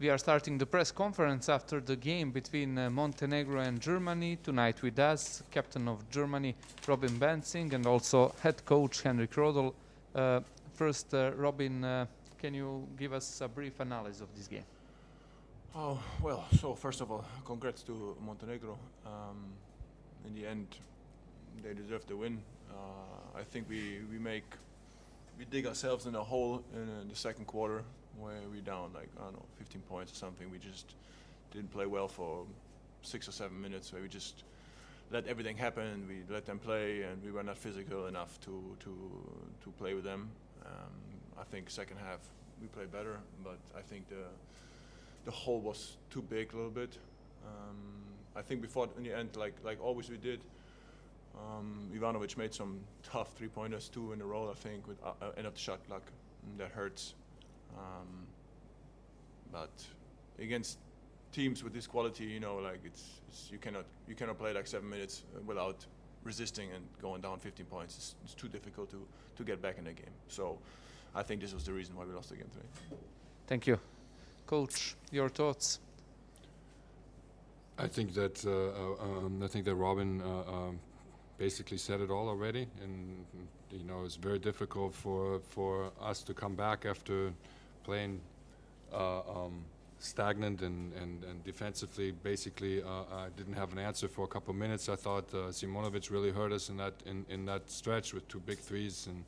We are starting the press conference after the game between Montenegro and Germany. Tonight with us, captain of Germany, Robin Benzing, and also head coach, Henrik Rodel. First, Robin, can you give us a brief analysis of this game? Oh, well, so first of all, congrats to Montenegro. In the end, they deserve the win. I think we dig ourselves in a hole in the second quarter where we're down like, I don't know, 15 points or something. We just didn't play well for 6 or 7 minutes, where we just let everything happen. We let them play, and we were not physical enough to play with them. I think second half we played better, but I think the hole was too big a little bit. I think we fought in the end like always we did. Ivanovic made some tough 3-pointers, 2 in a row, I think, with end of the shot clock. That hurts. But against teams with this quality, you know, like it's you cannot play like 7 minutes without resisting and going down 15 points. It's too difficult to get back in the game. So I think this was the reason why we lost the game today. Thank you. Coach, your thoughts? I think that Robin basically said it all already, and you know, it's very difficult for us to come back after playing stagnant and defensively. Basically, I didn't have an answer for a couple of minutes. I thought Simonovic really hurt us in that stretch with 2 big threes, and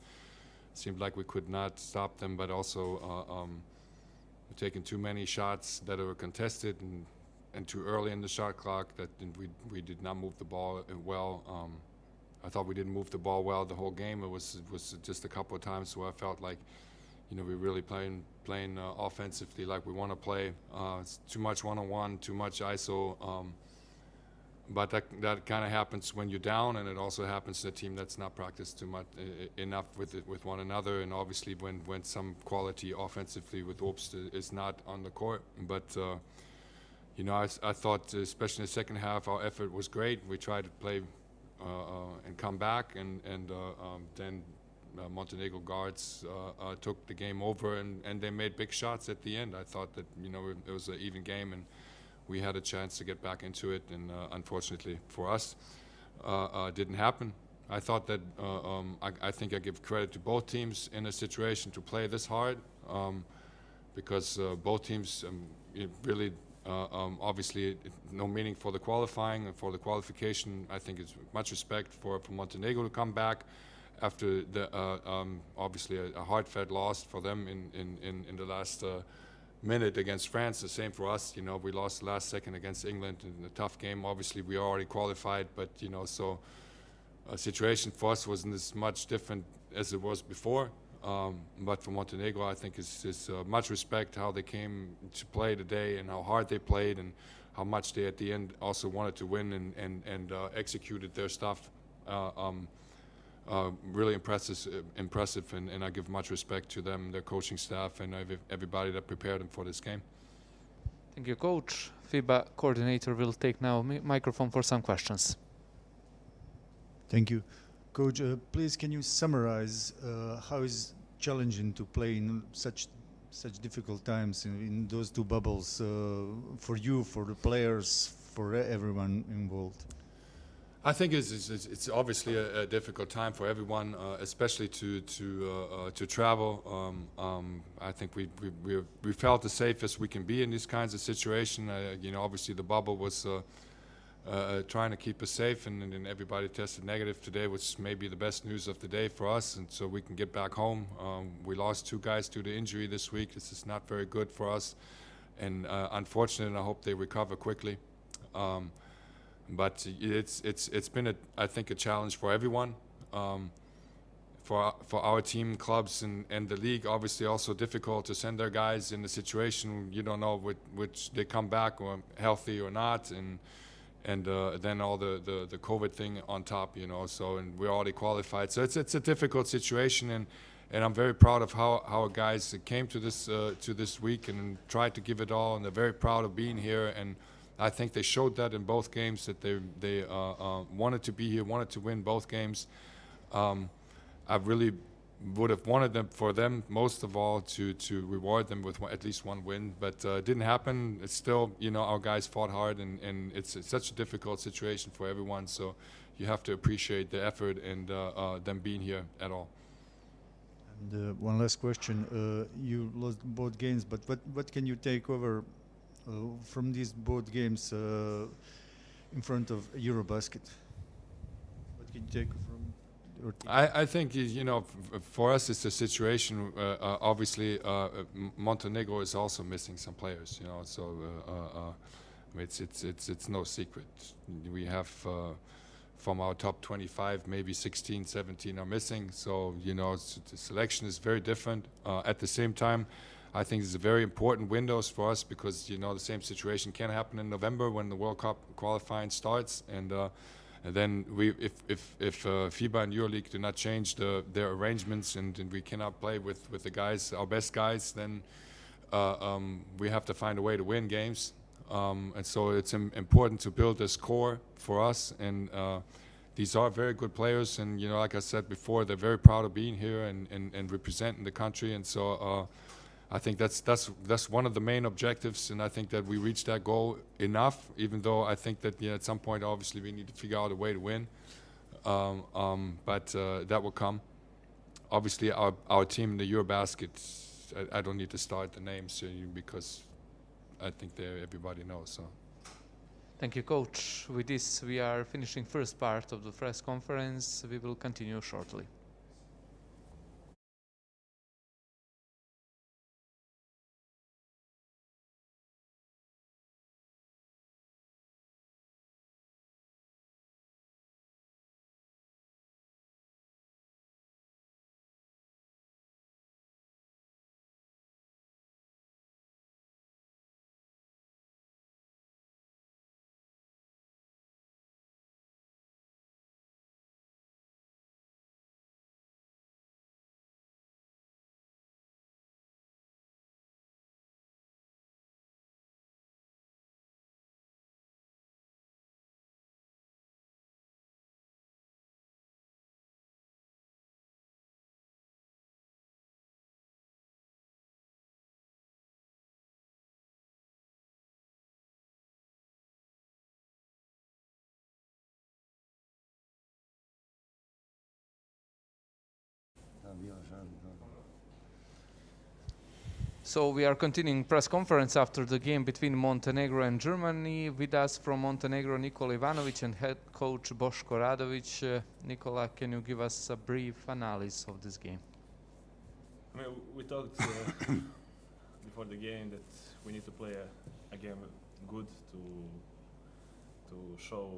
it seemed like we could not stop them, but also taking too many shots that were contested and too early in the shot clock, that we did not move the ball well. I thought we didn't move the ball well the whole game. It was just a couple of times where I felt like, you know, we're really playing offensively like we want to play. It's too much one-on-one, too much ISO. But that kind of happens when you're down, and it also happens to a team that's not practiced too much enough with one another. And obviously, when some quality offensively with Obst is not on the court. But you know, I thought, especially in the second half, our effort was great. We tried to play and come back, and then Montenegro guards took the game over, and they made big shots at the end. I thought that, you know, it was an even game, and we had a chance to get back into it, and unfortunately for us, didn't happen. I thought that I think I give credit to both teams in a situation to play this hard, because both teams really. Obviously, no meaning for the qualifying and for the qualification. I think it's much respect for Montenegro to come back after the obviously a hard-fought loss for them in the last minute against France. The same for us. You know, we lost the last second against England in a tough game. Obviously, we already qualified, but you know, so a situation for us wasn't as much different as it was before. But for Montenegro, I think it's much respect how they came to play today and how hard they played and how much they at the end also wanted to win and executed their stuff. Really impressive, and I give much respect to them, their coaching staff, and everybody that prepared them for this game. Thank you, Coach. FIBA coordinator will take now microphone for some questions. Thank you. Coach, please can you summarize how is challenging to play in such difficult times in those 2 bubbles for you, for the players, for everyone involved? I think it's obviously a difficult time for everyone, especially to travel. I think we felt as safe as we can be in these kinds of situations. You know, obviously the bubble was. Trying to keep us safe, and then everybody tested negative today, which may be the best news of the day for us, and so we can get back home. We lost 2 guys due to injury this week. This is not very good for us, and unfortunate, and I hope they recover quickly. But it's been I think a challenge for everyone. For our team, clubs, and the league, obviously also difficult to send their guys in a situation you don't know which they come back or healthy or not, and then all the COVID thing on top, you know. So, and we're already qualified, so it's a difficult situation, and I'm very proud of how our guys came to this week and tried to give it all, and they're very proud of being here, and I think they showed that in both games, that they wanted to be here, wanted to win both games. I really would have wanted them for them most of all to reward them with at least one win, but it didn't happen. It's still, you know, our guys fought hard, and it's such a difficult situation for everyone. So you have to appreciate the effort and them being here at all. And one last question: you lost both games, but what can you take over from these both games in front of EuroBasket? What can you take from your team? I think, you know, for us it's a situation. Obviously, Montenegro is also missing some players. You know, so it's no secret. We have from our top 25, maybe 16, 17 are missing. So you know, the selection is very different. At the same time, I think it's a very important windows for us because you know the same situation can happen in November when the World Cup qualifying starts, and then if FIBA and EuroLeague do not change their arrangements and we cannot play with the guys, our best guys, then we have to find a way to win games, and so it's important to build this core for us, and these are very good players, and you know, like I said before, they're very proud of being here and representing the country, and so I think that's one of the main objectives, and I think that we reached that goal enough. Even though I think that at some point, obviously, we need to figure out a way to win, but that will come. Obviously, our team in the EuroBasket, I don't need to start the names because I think everybody knows. So. Thank you, Coach. With this, we are finishing first part of the press conference. We will continue shortly. So we are continuing press conference after the game between Montenegro and Germany. With us from Montenegro, Nikola Ivanovic and head coach Boško Radovic. Nikola, can you give us a brief analysis of this game? I mean, we talked before the game that we need to play a game good to show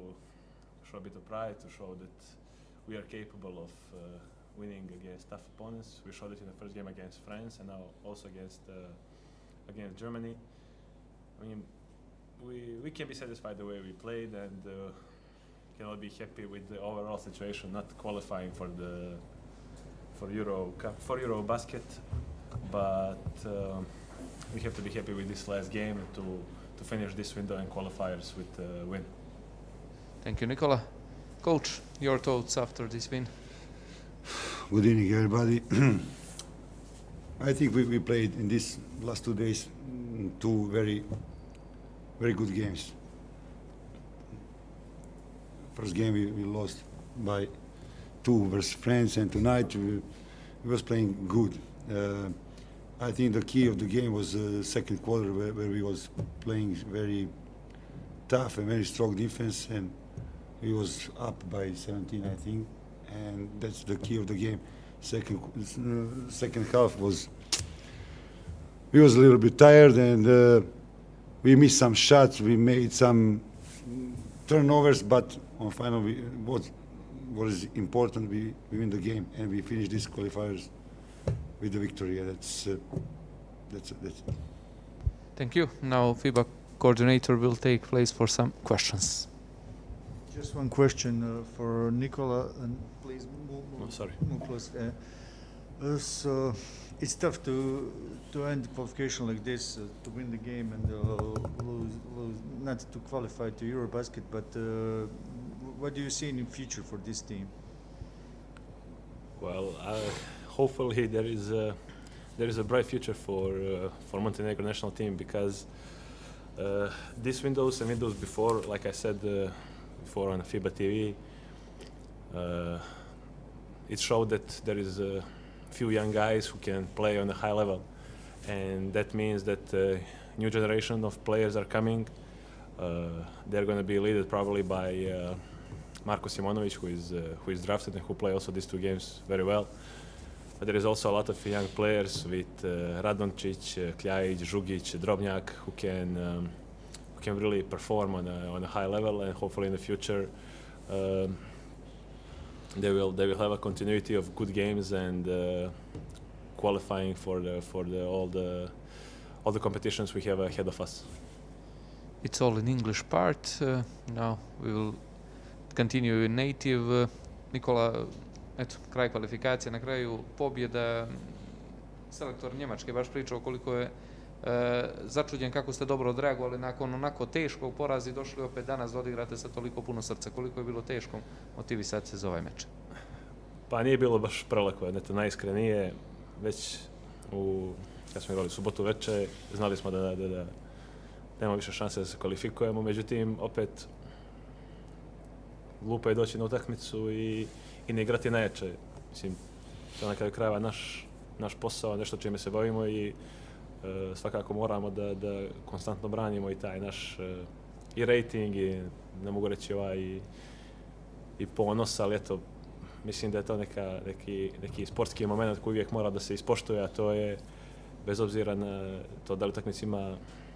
a bit of pride, to show that we are capable of winning against tough opponents. We showed it in the first game against France, and now also against Germany. I mean, we can be satisfied the way we played, and can all be happy with the overall situation, not qualifying for EuroBasket, but we have to be happy with this last game to finish this window and qualifiers with a win. Thank you, Nikola. Coach, your thoughts after this win? Good evening, everybody. I think we played in these last 2 days two very good games. First game we lost by 2 versus France, and tonight we was playing good. I think the key of the game was the second quarter where we was playing very tough and very strong defense, and we was up by 17, I think, and that's the key of the game. Second half we was a little bit tired, and we missed some shots, we made some turnovers, but on final what is important, we win the game and we finish these qualifiers with the victory. That's it. Thank you. Now FIBA coordinator will take place for some questions. Just one question for Nikola, and please move close. So it's tough to end the qualification like this, to win the game and lose, not to qualify to EuroBasket. But what do you see in the future for this team? Well, hopefully there is a bright future for Montenegro national team, because these windows and windows before, like I said before on FIBA TV, it showed that there is a few young guys who can play on a high level, and that means that new generation of players are coming. They're going to be led probably by Marko Simonovic, who is drafted and who play also these two games very well. But there is also a lot of young players with Radončić, Kljajić, Žugić, Drobnjak, who can really perform on a high level, and hopefully in the future they will have a continuity of good games and qualifying for all the competitions we have ahead of us. It's all in English part. Now we will continue in native. Nikola, eto, kraj kvalifikacije, na kraju pobjeda. Selektor Njemačke baš pričao koliko je začuđen kako ste dobro odreagovali nakon onako teškog poraza i došli opet danas da odigrate sa toliko puno srca. Koliko je bilo teško motivisati se za ovaj meč? Pa nije bilo baš prelako, eto, najiskrenije. Već kad smo igrali subotu večer, znali smo da nema više šanse da se kvalifikujemo, međutim, opet glupo je doći na utakmicu i ne igrati najjače. Mislim, to je na kraju krajeva naš posao, nešto čime se bavimo i svakako moramo da konstantno branimo i taj naš i rating i ne mogu reći i ponos, ali eto, mislim da je to neki sportski moment koji uvijek mora da se ispoštuje, a to je, bez obzira na to da li utakmica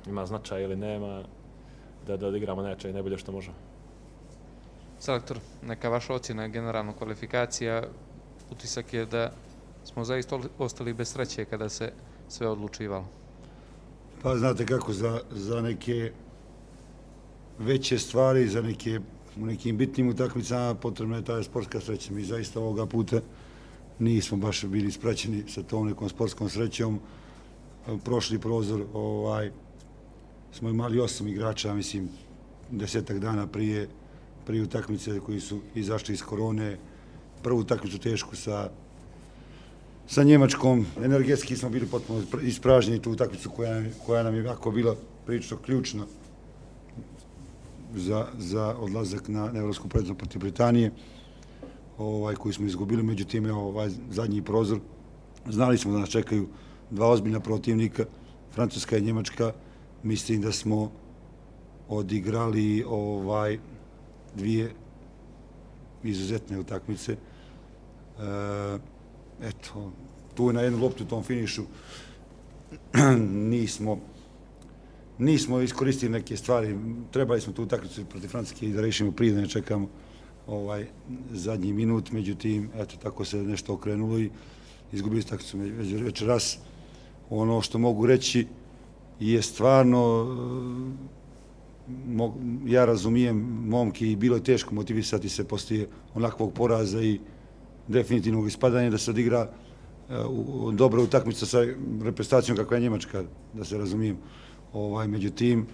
ima značaj ili nema, da odigramo najjače i najbolje što možemo. Selektor, neka vaša ocjena generalno kvalifikacija, utisak je da smo zaista ostali bez sreće kada se sve odlučivalo. Pa znate kako, za neke veće stvari, u nekim bitnim utakmicama potrebna je ta sportska sreća. Mi zaista ovoga puta nismo baš bili ispraćeni sa tom nekom sportskom srećom. Prošli prozor smo imali 8 igrača, mislim, 10 dana prije utakmice koji su izašli iz korone. Prvu utakmicu tešku sa Njemačkom. Energetski smo bili potpuno ispražnjeni tu utakmicu koja nam je jako bila prilično ključna za odlazak na evropsku prvenstvo protiv Britanije, koju smo izgubili. Međutim, zadnji prozor, znali smo da nas čekaju dva ozbiljna protivnika, Francuska i Njemačka. Mislim da smo odigrali dvije izuzetne utakmice. Eto, tu na jednu loptu u tom finišu nismo iskoristili neke stvari. Trebali smo tu utakmicu protiv Francuske i da rešimo prije, da ne čekamo zadnji minut. Međutim, eto, tako se nešto okrenulo i izgubili utakmicu večeras. Ono što mogu reći je stvarno, ja razumijem momke i bilo je teško motivisati se poslije onakvog poraza i definitivnog ispadanja, da se odigra dobra utakmica sa reprezentacijom kakva je Njemačka, da se razumijem. Međutim,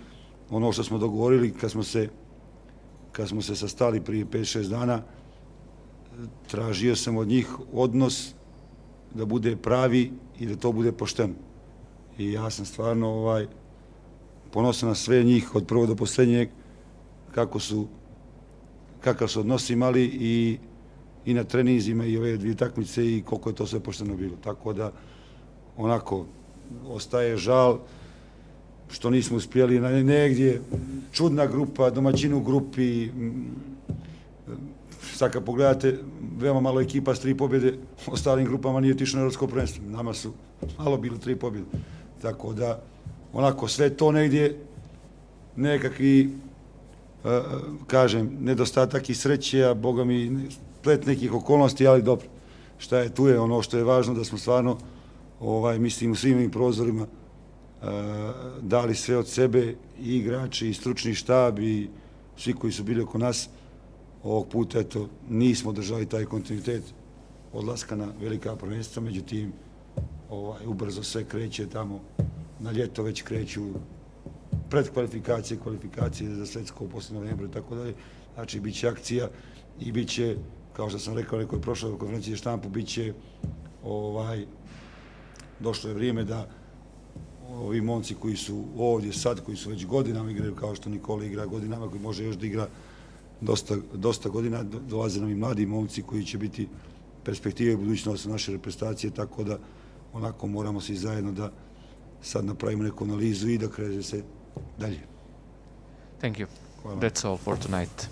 ono što smo dogovorili kad smo se sastali prije 5-6 dana, tražio sam od njih odnos da bude pravi i da to bude pošteno. I ja sam stvarno ponosan na sve njih od prvog do posljednjeg, kakav su odnos imali i na treninzima i ove dvije utakmice i koliko je to sve pošteno bilo. Tako da, onako, ostaje žal što nismo uspjeli negdje. Čudna grupa, domaćin u grupi. Sad kad pogledate, veoma malo ekipa s 3 pobjede, ostalim grupama nije otišlo na evropsko prvenstvo. Nama su malo bilo 3 pobjede. Tako da, onako, sve to negdje nekakvi, kažem, nedostatak i sreće, a boga mi splet nekih okolnosti, ali dobro. Šta je, tu je ono što je važno, da smo stvarno, mislim, u svim ovim prozorima dali sve od sebe, i igrači, i stručni štab, i svi koji su bili oko nas. Ovog puta, eto, nismo držali taj kontinuitet odlaska na velika prvenstva, međutim, ubrzo sve kreće tamo, na ljeto već kreću predkvalifikacije, kvalifikacije za svjetsko u posljednjem novembru i tako dalje. Znači, bit će akcija i bit će, kao što sam rekao, nekoj prošloj konferenciji štampu, bit će došlo je vrijeme da ovi momci koji su ovdje sad, koji su već godinama igraju, kao što Nikola igra godinama, koji može još da igra dosta godina, dolaze nam i mladi momci koji će biti perspektive i budućnost naše reprezentacije, tako da onako moramo svi zajedno da sad napravimo neku analizu i da krene se dalje. Thank you. Hvala. That's all for tonight.